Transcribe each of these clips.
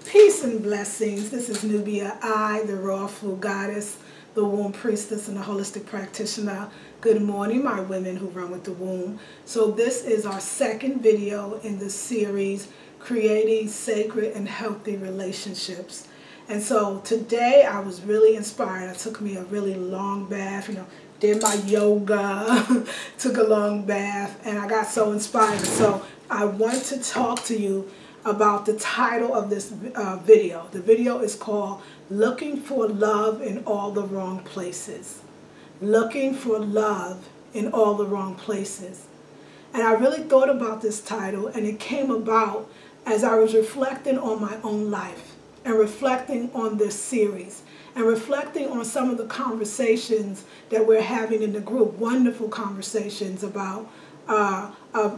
Peace and blessings. This is Nubia, I, the raw food goddess, the womb priestess, and the holistic practitioner. Good morning, my women who run with the womb. So this is our second video in the series, Creating Sacred and Healthy Relationships. And so today I was really inspired. It took me a really long bath, did my yoga, took a long bath, and I got so inspired. So I want to talk to you about the title of this video. The video is called Looking for Love in All the Wrong Places. Looking for love in all the wrong places. And I really thought about this title, and it came about as I was reflecting on my own life and reflecting on this series and reflecting on some of the conversations that we're having in the group. Wonderful conversations about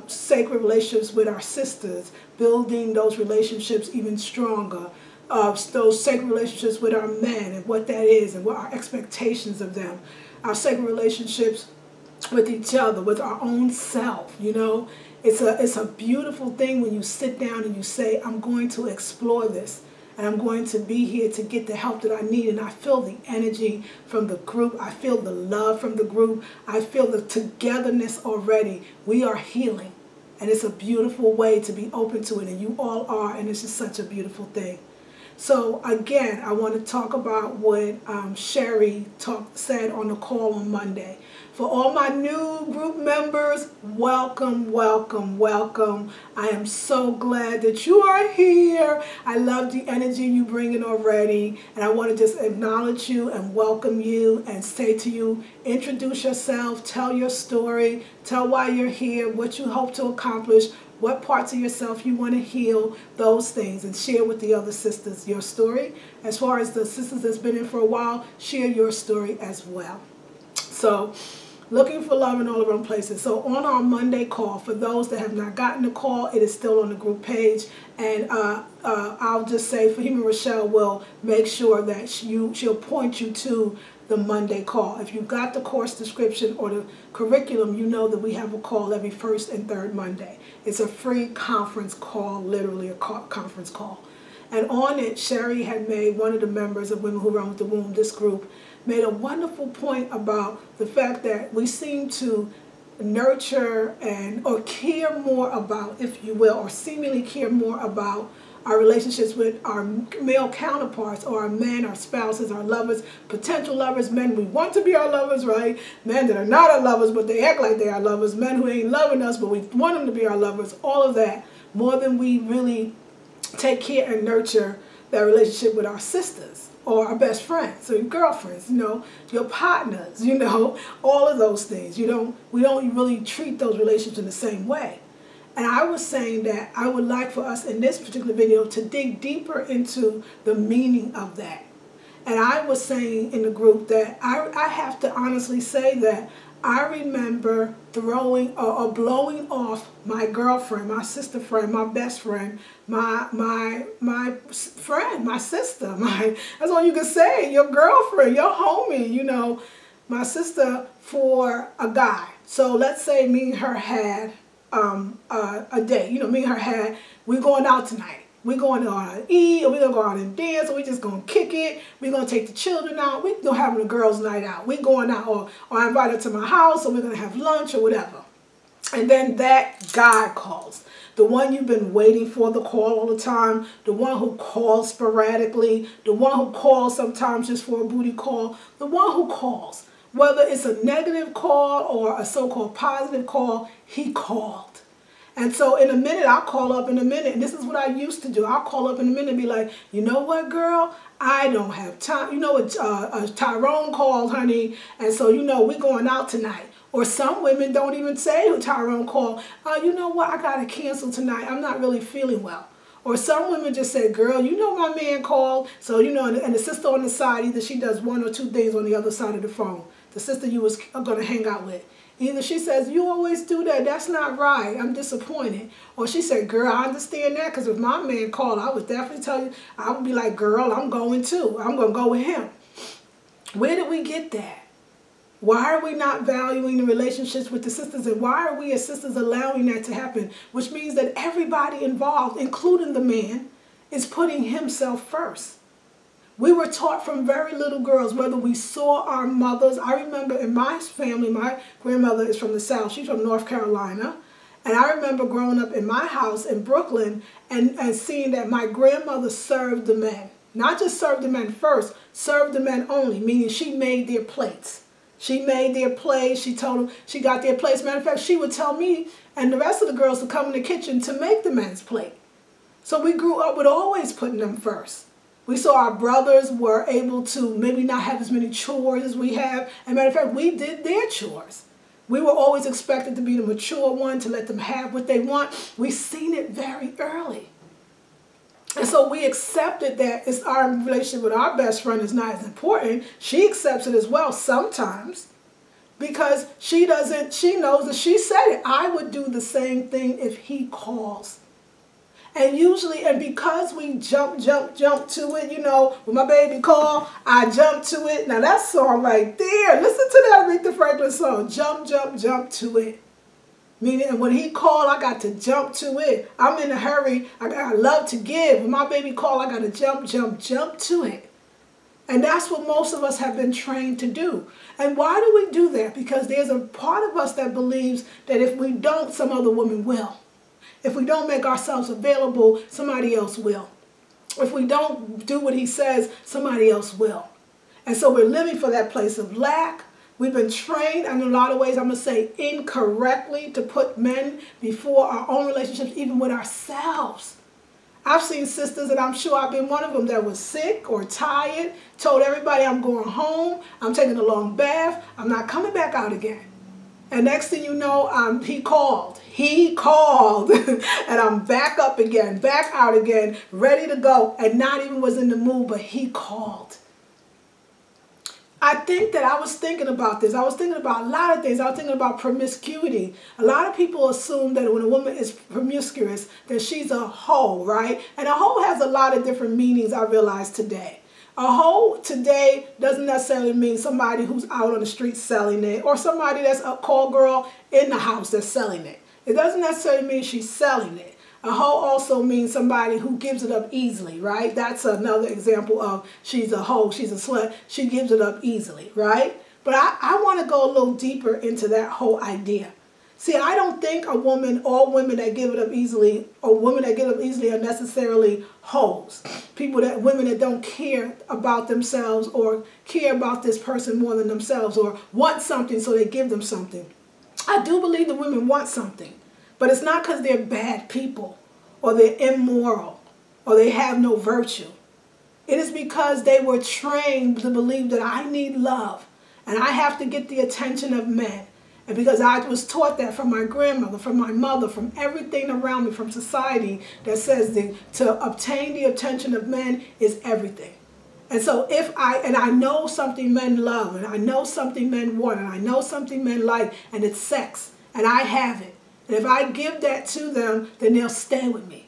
sacred relationships with our sisters, building those relationships even stronger, those sacred relationships with our men and what that is and what our expectations of them, our sacred relationships with each other, with our own self. It's a beautiful thing when you sit down and you say, I'm going to explore this. And I'm going to be here to get the help that I need. And I feel the energy from the group. I feel the love from the group. I feel the togetherness already. We are healing. And it's a beautiful way to be open to it. And you all are. And it's just such a beautiful thing. So again, I want to talk about what Sherry said on the call on Monday. For all my new group members, welcome, welcome, welcome. I am so glad that you are here. I love the energy you bring in already. And I want to just acknowledge you and welcome you and say to you, introduce yourself, tell your story, tell why you're here, what you hope to accomplish, what parts of yourself you want to heal, those things, and share with the other sisters your story. As far as the sisters that's been in for a while, share your story as well. So, looking for love in all the wrong places. So on our Monday call, for those that have not gotten the call, it is still on the group page. And I'll just say, Fahima Rochelle will make sure that she'll point you to the Monday call. If you've got the course description or the curriculum, you know that we have a call every first and third Monday. It's a free conference call, literally a conference call. And on it, Sherry had made, one of the members of Women Who Run with the Womb, this group, made a wonderful point about the fact that we seem to nurture or care more about, if you will, or seemingly care more about our relationships with our male counterparts or our men, our spouses, our lovers, potential lovers, men we want to be our lovers, right? Men that are not our lovers, but they act like they are lovers, men who ain't loving us, but we want them to be our lovers, all of that, more than we really take care and nurture that relationship with our sisters or our best friends or your girlfriends, your partners, all of those things. We don't really treat those relationships in the same way. And I was saying that I would like for us in this particular video to dig deeper into the meaning of that. And I was saying in the group that I have to honestly say that I remember throwing or blowing off my girlfriend, my sister friend, my best friend, my friend, my sister, that's all you can say, your girlfriend, your homie, my sister, for a guy. So let's say me and her had a date, me and her we're going out tonight. We're going to eat, or we're going to go out and dance, or we're just going to kick it. We're going to take the children out. We're going to have a girls' night out. We're going out, or I invite her to my house, or we're going to have lunch, or whatever. And then that guy calls. The one you've been waiting for the call all the time, the one who calls sporadically, the one who calls sometimes just for a booty call, the one who calls. Whether it's a negative call or a so-called positive call, he called. And so in a minute, I'll call up in a minute. And this is what I used to do. I'll call up in a minute and be like, you know what, girl? I don't have time. Tyrone called, honey. And so, we're going out tonight. Or some women don't even say who Tyrone called. You know what? I got to cancel tonight. I'm not really feeling well. Or some women just say, girl, my man called. So, and the sister on the side, either she does one or two things on the other side of the phone. The sister you was going to hang out with. Either she says, you always do that. That's not right. I'm disappointed. Or she said, girl, I understand that because if my man called, I would definitely tell you, I would be like, girl, I'm going too. I'm going to go with him. Where did we get that? Why are we not valuing the relationships with the sisters? And why are we as sisters allowing that to happen? Which means that everybody involved, including the man, is putting himself first. We were taught from very little girls, whether we saw our mothers. I remember in my family, my grandmother is from the South. She's from North Carolina. And I remember growing up in my house in Brooklyn and seeing that my grandmother served the men. Not just served the men first, served the men only, meaning she made their plates. She made their plates. She told them she got their plates. Matter of fact, she would tell me and the rest of the girls to come in the kitchen to make the men's plate. So we grew up with always putting them first. We saw our brothers were able to maybe not have as many chores as we have. And matter of fact, we did their chores. We were always expected to be the mature one, to let them have what they want. We seen it very early. And so we accepted that it's our relationship with our best friend is not as important. She accepts it as well sometimes because she knows that she said it. I would do the same thing if he calls. And usually, and because we jump to it, you know, when my baby call, I jump to it. Now that song right there, listen to that Aretha Franklin song, jump to it. Meaning when he called, I got to jump to it. I'm in a hurry, I love to give. When my baby call, I got to jump to it. And that's what most of us have been trained to do. And why do we do that? Because there's a part of us that believes that if we don't, some other woman will. If we don't make ourselves available, somebody else will. If we don't do what he says, somebody else will. And so we're living for that place of lack. We've been trained, in a lot of ways, I'm going to say incorrectly, to put men before our own relationships, even with ourselves. I've seen sisters, and I'm sure I've been one of them, that was sick or tired, told everybody I'm going home, I'm taking a long bath, I'm not coming back out again. And next thing you know, he called, and I'm back up again, back out again, ready to go, and not even was in the mood, but he called. I think that I was thinking about this. I was thinking about a lot of things. I was thinking about promiscuity. A lot of people assume that when a woman is promiscuous, that she's a hoe, right? And a hoe has a lot of different meanings, I realize today. A hoe today doesn't necessarily mean somebody who's out on the street selling it, or somebody that's a call girl in the house that's selling it. It doesn't necessarily mean she's selling it. A hoe also means somebody who gives it up easily, right? That's another example of she's a hoe, she's a slut, she gives it up easily, right? But I want to go a little deeper into that whole idea. See, I don't think all women that give it up easily, or women that give it up easily are necessarily hoes. Women that don't care about themselves or care about this person more than themselves or want something so they give them something. I do believe the women want something, but it's not because they're bad people or they're immoral or they have no virtue. It is because they were trained to believe that I need love and I have to get the attention of men. And because I was taught that from my grandmother, from my mother, from everything around me, from society that says to obtain the attention of men is everything. And so I know something men love, and I know something men want, and I know something men like, and it's sex, and I have it. And if I give that to them, then they'll stay with me.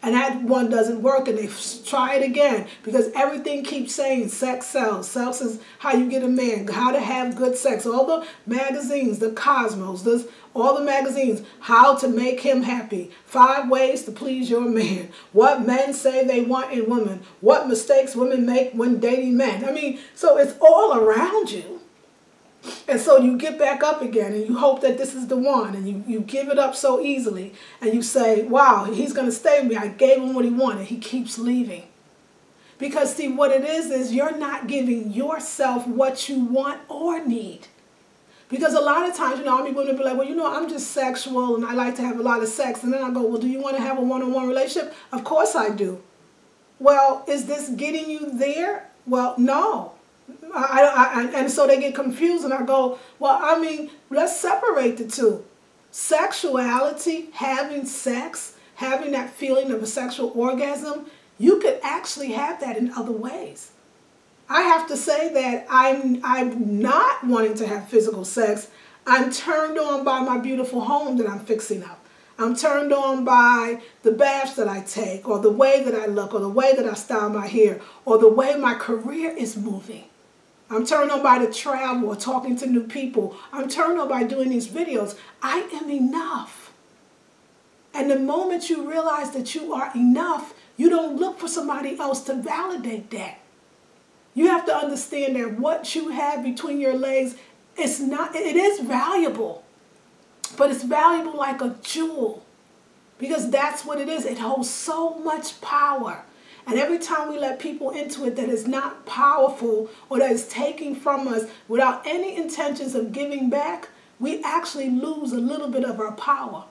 And that one doesn't work, and they try it again, because everything keeps saying sex sells. Sex is how you get a man, how to have good sex. All the magazines, the Cosmos, all the magazines, how to make him happy. 5 ways to please your man. What men say they want in women. What mistakes women make when dating men. I mean, so it's all around you. And so you get back up again and you hope that this is the one, and you give it up so easily, and you say, wow, he's going to stay with me. I gave him what he wanted. He keeps leaving. Because see, what it is you're not giving yourself what you want or need. Because a lot of times, I mean, women be like, well, I'm just sexual and I like to have a lot of sex. And then I go, well, do you want to have a one-on-one relationship? Of course I do. Well, is this getting you there? Well, no. And so they get confused, and I go, well, I mean, let's separate the two. Sexuality, having sex, having that feeling of a sexual orgasm, you could actually have that in other ways. I have to say that I'm not wanting to have physical sex. I'm turned on by my beautiful home that I'm fixing up. I'm turned on by the baths that I take, or the way that I look, or the way that I style my hair, or the way my career is moving. I'm turned on by the travel or talking to new people. I'm turned on by doing these videos. I am enough. And the moment you realize that you are enough, You don't look for somebody else to validate that. You have to understand that what you have between your legs, it is valuable, but it's valuable like a jewel, because that's what it is. It holds so much power. And every time we let people into it that is not powerful or that is taking from us without any intentions of giving back, we actually lose a little bit of our power.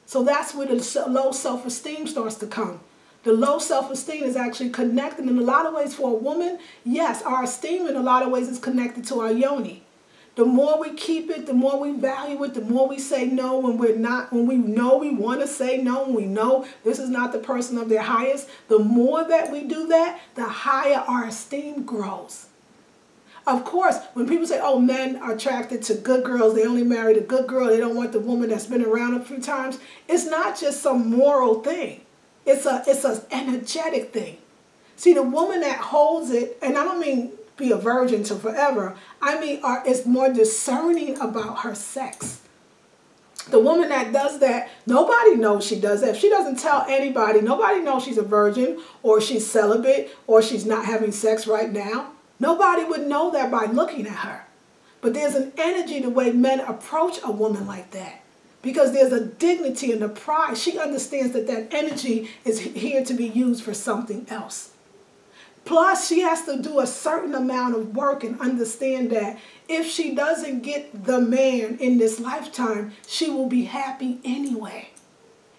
So that's where the low self-esteem starts to come. The low self-esteem is actually connected in a lot of ways for a woman. Yes, our esteem in a lot of ways is connected to our yoni. The more we keep it, the more we value it, the more we say no when we know we want to say no, when we know this is not the person of their highest, the more that we do that, the higher our esteem grows. Of course, when people say, oh, men are attracted to good girls, they only marry the good girl, they don't want the woman that's been around a few times, it's not just some moral thing. It's an energetic thing. See, the woman that holds it, and I don't mean be a virgin to forever, I mean is more discerning about her sex. The woman that does that, nobody knows she does that. If she doesn't tell anybody, nobody knows she's a virgin or she's celibate or she's not having sex right now. Nobody would know that by looking at her. But there's an energy the way men approach a woman like that. Because there's a dignity and a pride. She understands that that energy is here to be used for something else. Plus, she has to do a certain amount of work and understand that if she doesn't get the man in this lifetime, she will be happy anyway.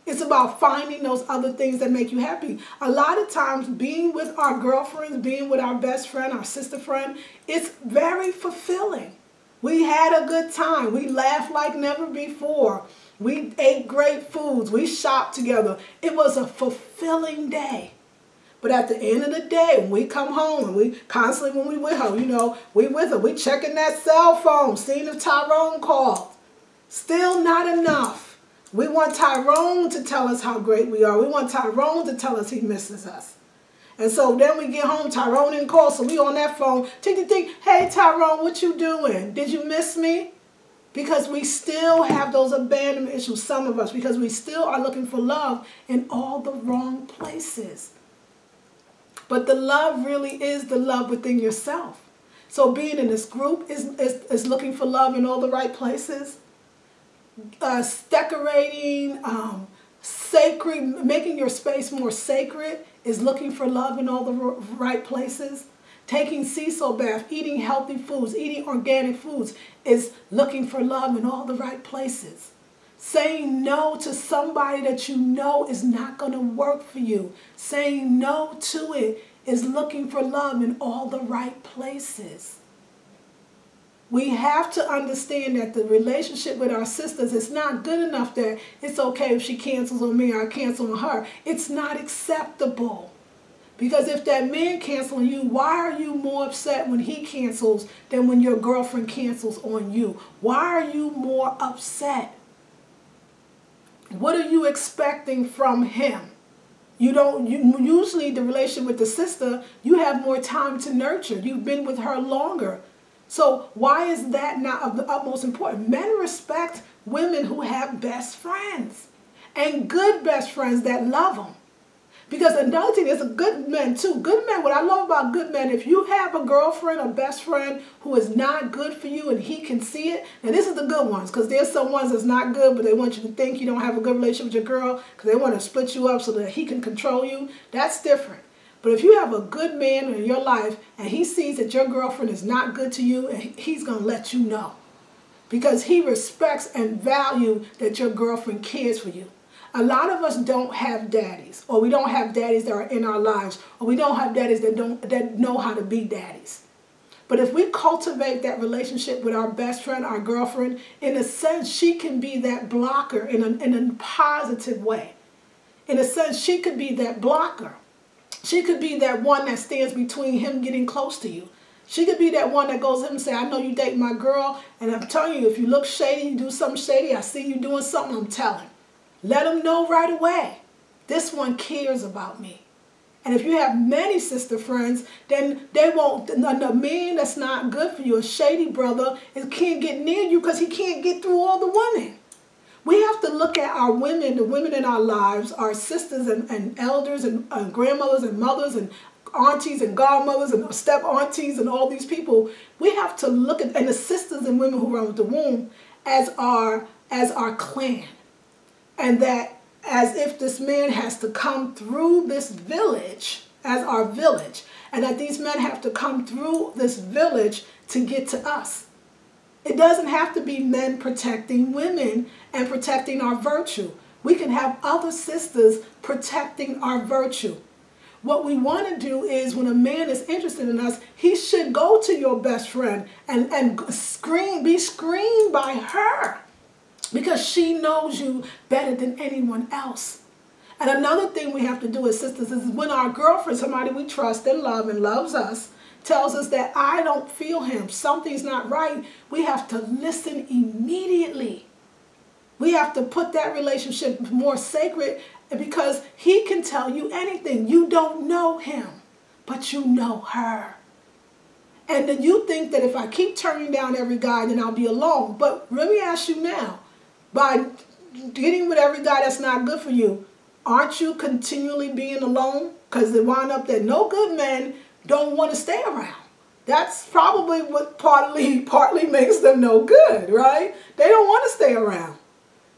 It's about finding those other things that make you happy. A lot of times, being with our girlfriends, being with our best friend, our sister friend, it's very fulfilling. We had a good time. We laughed like never before. We ate great foods. We shopped together. It was a fulfilling day. But at the end of the day, when we come home, and we constantly, when we with her, we with her, we checking that cell phone, seeing if Tyrone called. Still not enough. We want Tyrone to tell us how great we are. We want Tyrone to tell us he misses us. And so then we get home, Tyrone didn't call, so we on that phone, tick, hey Tyrone, what you doing? Did you miss me? Because we still have those abandonment issues, some of us, because we still are looking for love in all the wrong places. But the love really is the love within yourself. So being in this group is looking for love in all the right places. Decorating, sacred, making your space more sacred is looking for love in all the right places. Taking sea salt bath, eating healthy foods, eating organic foods is looking for love in all the right places. Saying no to somebody that you know is not going to work for you. Saying no to it is looking for love in all the right places. We have to understand that the relationship with our sisters is not good enough that it's okay if she cancels on me or I cancel on her. It's not acceptable. Because if that man cancels on you, why are you more upset when he cancels than when your girlfriend cancels on you? Why are you more upset? What are you expecting from him? Usually the relationship with the sister, you have more time to nurture. You've been with her longer. So why is that not of the utmost importance? Men respect women who have best friends and good best friends that love them. Because another thing is good men too. Good men, what I love about good men, if you have a girlfriend or best friend who is not good for you and he can see it, and this is the good ones, because there's some ones that's not good, but they want you to think you don't have a good relationship with your girl because they want to split you up so that he can control you. That's different. But if you have a good man in your life and he sees that your girlfriend is not good to you, and he's going to let you know. Because he respects and values that your girlfriend cares for you. A lot of us don't have daddies, or we don't have daddies that are in our lives, or we don't have daddies that know how to be daddies. But if we cultivate that relationship with our best friend, our girlfriend, in a sense, she can be that blocker in a positive way. In a sense, she could be that blocker. She could be that one that stands between him getting close to you. She could be that one that goes to him and say, I know you date my girl, and I'm telling you, if you look shady, you do something shady, I see you doing something, I'm telling. Let him know right away. This one cares about me. And if you have many sister friends, then they won't, the man that's not good for you, a shady brother, can't get near you because he can't get through all the women. We have to look at our women, the women in our lives, our sisters and elders and grandmothers and mothers and aunties and godmothers and step aunties and all these people. We have to look at, and the sisters and women who run with the womb as our clan. And that as if this man has to come through this village as our village. And that these men have to come through this village to get to us. It doesn't have to be men protecting women and protecting our virtue. We can have other sisters protecting our virtue. What we want to do is when a man is interested in us, he should go to your best friend and be screened by her because she knows you better than anyone else. And another thing we have to do as sisters is when our girlfriend, somebody we trust and love and loves us, tells us that I don't feel him, something's not right, we have to listen immediately. We have to put that relationship more sacred because he can tell you anything. You don't know him, but you know her. And then you think that if I keep turning down every guy, then I'll be alone. But let me ask you now, by getting with every guy that's not good for you, aren't you continually being alone? Because it wound up that no good men don't want to stay around. That's probably what partly makes them no good, right? They don't want to stay around.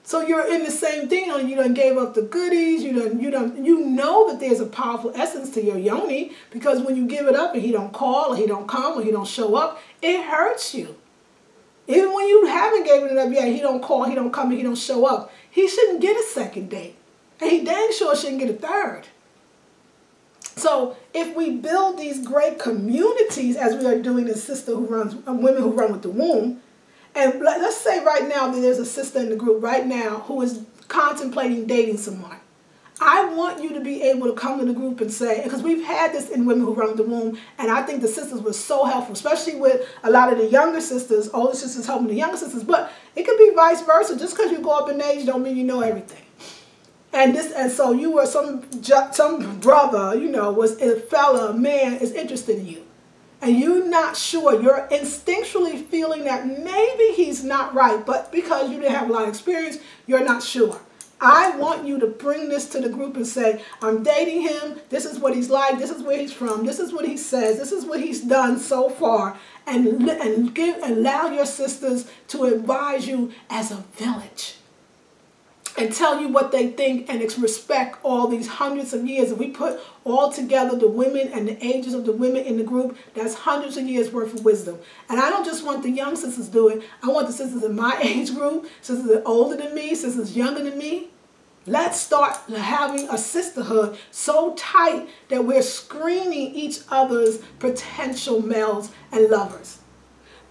So you're in the same thing, and you done gave up the goodies. You know that there's a powerful essence to your Yoni because when you give it up and he don't call or he don't come or he don't show up, it hurts you. Even when you haven't given it up yet, he don't call, he don't come, and he don't show up. He shouldn't get a second date, and he dang sure shouldn't get a third. So if we build these great communities as we are doing in women who run with the womb, and let's say right now that there's a sister in the group right now who is contemplating dating someone. I want you to be able to come to the group and say, because we've had this in women who run with the womb, and I think the sisters were so helpful, especially with a lot of the younger sisters, older sisters helping the younger sisters, but it could be vice versa. Just because you go up in age don't mean you know everything. And so you were some brother, was a fella, a man is interested in you. And you're not sure, you're instinctually feeling that maybe he's not right, but because you didn't have a lot of experience, you're not sure. I want you to bring this to the group and say, I'm dating him, this is what he's like, this is where he's from, this is what he says, this is what he's done so far, and allow your sisters to advise you as a village. And tell you what they think and respect all these hundreds of years. If we put all together the women and the ages of the women in the group, that's hundreds of years worth of wisdom. And I don't just want the young sisters to do it. I want the sisters in my age group, sisters that are older than me, sisters younger than me. Let's start having a sisterhood so tight that we're screening each other's potential males and lovers.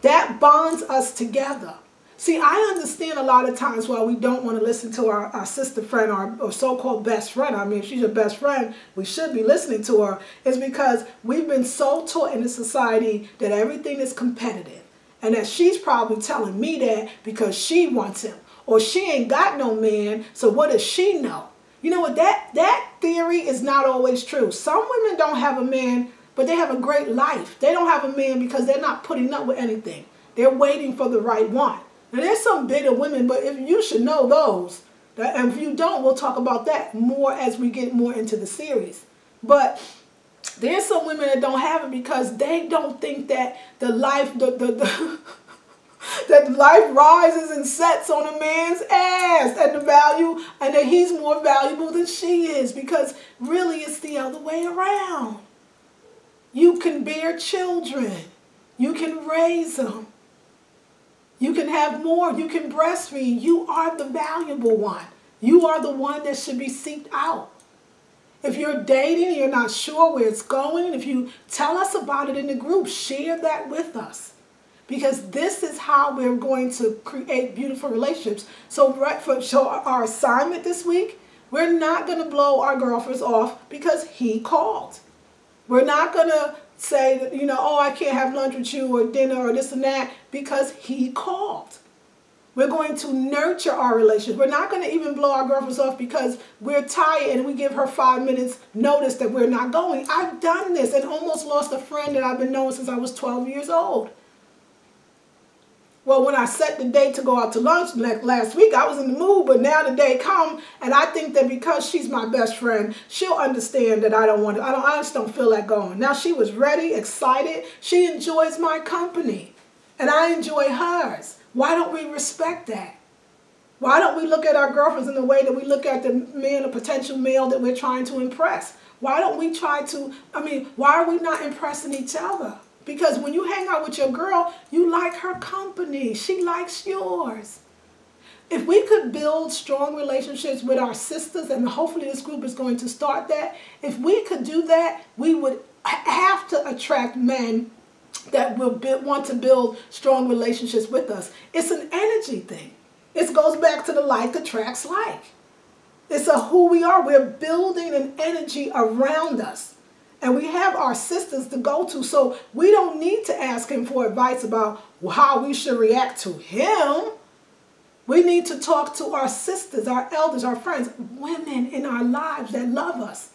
That bonds us together. See, I understand a lot of times why we don't want to listen to our sister friend or so-called best friend. I mean, if she's your best friend, we should be listening to her. It's because we've been so taught in the society that everything is competitive. And that she's probably telling me that because she wants him. Or she ain't got no man, so what does she know? You know what, that theory is not always true. Some women don't have a man, but they have a great life. They don't have a man because they're not putting up with anything. They're waiting for the right one. Now, there's some bitter women, but if you should know those. And if you don't, we'll talk about that more as we get more into the series. But there's some women that don't have it because they don't think that that life rises and sets on a man's ass and the value, and that he's more valuable than she is, because really it's the other way around. You can bear children. You can raise them. You can have more. You can breastfeed. You are the valuable one. You are the one that should be seeked out. If you're dating and you're not sure where it's going, if you tell us about it in the group, share that with us. Because this is how we're going to create beautiful relationships. So our assignment this week, we're not going to blow our girlfriends off because he called. We're not going to say that, oh, I can't have lunch with you or dinner or this and that because he called. We're going to nurture our relationship. We're not going to even blow our girlfriends off because we're tired and we give her 5 minutes notice that we're not going. I've done this and almost lost a friend that I've been knowing since I was 12 years old. Well, when I set the date to go out to lunch like last week, I was in the mood, but now the day come, and I think that because she's my best friend, she'll understand that I just don't feel like going. Now she was ready, excited. She enjoys my company, and I enjoy hers. Why don't we respect that? Why don't we look at our girlfriends in the way that we look at the man, a potential male that we're trying to impress? Why don't we why are we not impressing each other? Because when you hang out with your girl, you like her company. She likes yours. If we could build strong relationships with our sisters, and hopefully this group is going to start that, if we could do that, we would have to attract men that will want to build strong relationships with us. It's an energy thing. It goes back to the like attracts like. It's who we are. We're building an energy around us. And we have our sisters to go to, so we don't need to ask him for advice about how we should react to him. We need to talk to our sisters, our elders, our friends, women in our lives that love us.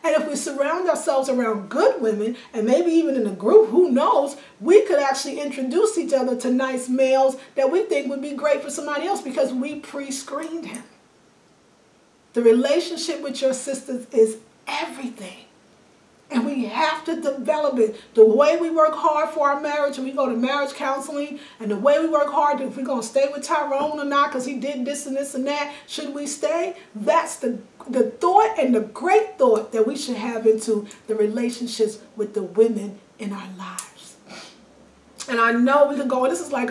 And if we surround ourselves around good women, and maybe even in a group, who knows, we could actually introduce each other to nice males that we think would be great for somebody else because we pre-screened him. The relationship with your sisters is everything. And we have to develop it. The way we work hard for our marriage, and we go to marriage counseling, and the way we work hard, if we're going to stay with Tyrone or not, because he did this and this and that, should we stay? That's the thought and the great thought that we should have into the relationships with the women in our lives. And I know we can go, and this is like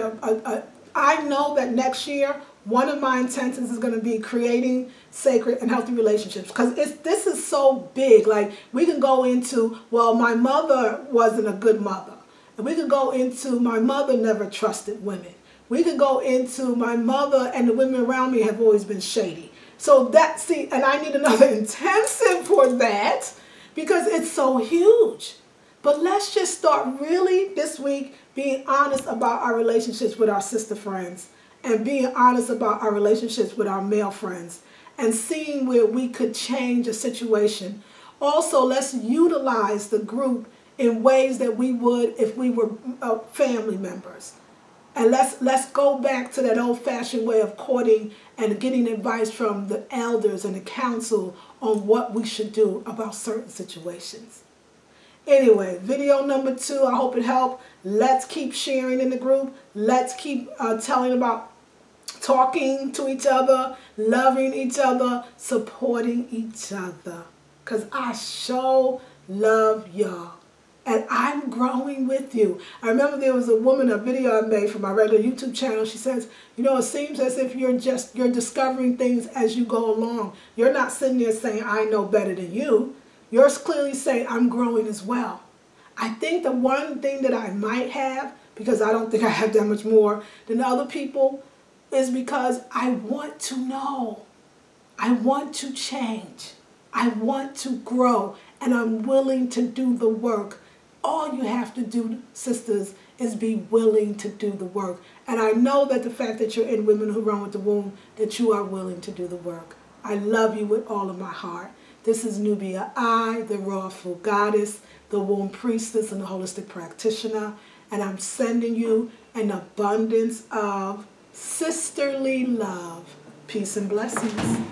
I know that next year, one of my intentions is going to be creating sacred and healthy relationships, because this is so big. Like, we can go into, well, my mother wasn't a good mother. And we could go into, my mother never trusted women. We could go into, my mother and the women around me have always been shady. So and I need another intensive for that because it's so huge. But let's just start really this week being honest about our relationships with our sister friends, and being honest about our relationships with our male friends, and seeing where we could change a situation. Also, let's utilize the group in ways that we would if we were family members. And let's go back to that old-fashioned way of courting and getting advice from the elders and the council on what we should do about certain situations. Anyway, video number 2, I hope it helped. Let's keep sharing in the group. Let's keep telling about talking to each other, loving each other, supporting each other. Because I sure love y'all. And I'm growing with you. I remember there was a video I made for my regular YouTube channel. She says, you know, it seems as if you're discovering things as you go along. You're not sitting there saying, I know better than you. You're clearly saying, I'm growing as well. I think the one thing that I might have, because I don't think I have that much more than other people, is because I want to know. I want to change. I want to grow. And I'm willing to do the work. All you have to do, sisters, is be willing to do the work. And I know that the fact that you're in Women Who Run with the Womb, that you are willing to do the work. I love you with all of my heart. This is Nubia I, the Rawful Goddess, the Womb Priestess, and the Holistic Practitioner. And I'm sending you an abundance of sisterly love. Peace and blessings.